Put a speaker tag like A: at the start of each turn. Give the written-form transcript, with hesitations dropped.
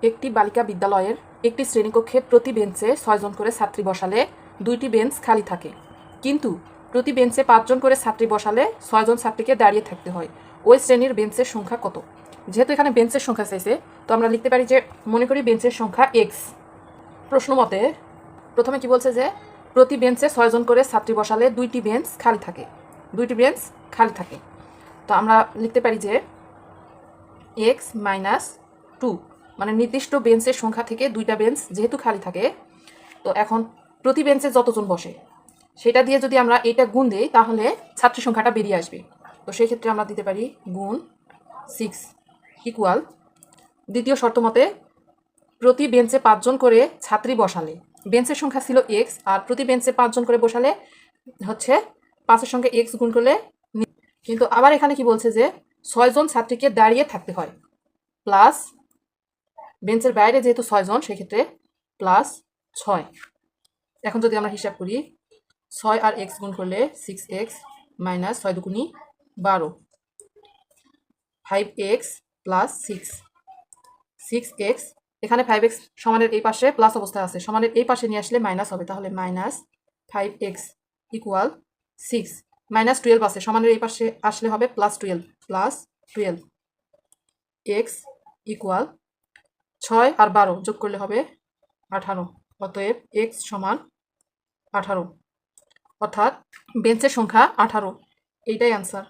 A: একটি বালিকা বিদ্যালয়ের একটি শ্রেণীকক্ষে প্রতি বেঞ্চে 6 জন করে ছাত্রী বসালে 2টি বেঞ্চ খালি থাকে, কিন্তু প্রতি বেঞ্চে 5 জন করে ছাত্রী বসালে 6 জন ছাত্রীকে দাঁড়িয়ে থাকতে হয়। ওই শ্রেণীর বেঞ্চের সংখ্যা কত? যেহেতু এখানে বেঞ্চের সংখ্যা চাইছে, তো আমরা লিখতে পারি যে মনে করি বেঞ্চের সংখ্যা x। প্রশ্ন মতে প্রথমে কি বলছে যে প্রতি বেঞ্চে 6 জন করে ছাত্রী বসালে 2টি বেঞ্চ খালি থাকে, 2টি বেঞ্চ খালি থাকে। তো আমরা লিখতে পারি যে x - 2, মানে নির্দিষ্ট বেঞ্চের সংখ্যা থেকে 2টা বেঞ্চ যেহেতু খালি থাকে, তো এখন প্রতি বেঞ্চে যতজন বসে সেটা দিয়ে যদি আমরা এটা গুণ দিই তাহলে ছাত্রী সংখ্যাটা বেরিয়ে আসবে। তো সেই ক্ষেত্রে আমরা দিতে পারি গুণ 6 ইকুয়াল, দ্বিতীয় শর্ত মতে প্রতি বেঞ্চে 5 জন করে ছাত্রী বসালে, বেঞ্চের সংখ্যা ছিল x আর প্রতি বেঞ্চে 5 জন করে বসালে হচ্ছে 5-এর সঙ্গে x গুণ করলে, কিন্তু আবার এখানে কি বলছে যে 6 জন ছাত্রীকে দাঁড়িয়ে থাকতে হয়, প্লাস বেঞ্চের বাইরে যেহেতু 6 জন সেক্ষেত্রে প্লাস 6। এখন যদি আমরা হিসাব করি 6 আর x গুণ করলে 6x minus 6 দুগুণী 12, 5x plus 6x, এখানে 5x সমানের এই পাশে প্লাস অবস্থায় আছে, সমানের এই পাশে নিয়ে আসলে মাইনাস হবে, তাহলে মাইনাস 5x ইকুয়াল 6, মাইনাস 12 আছে, সমানের এই পাশে আসলে হবে প্লাস 12 x ইকুয়াল 6 আর 12 যোগ করলে হবে 18। অতএব x সমান 18, অর্থাৎ বেঞ্চের সংখ্যা 18। এইটাই আনসার।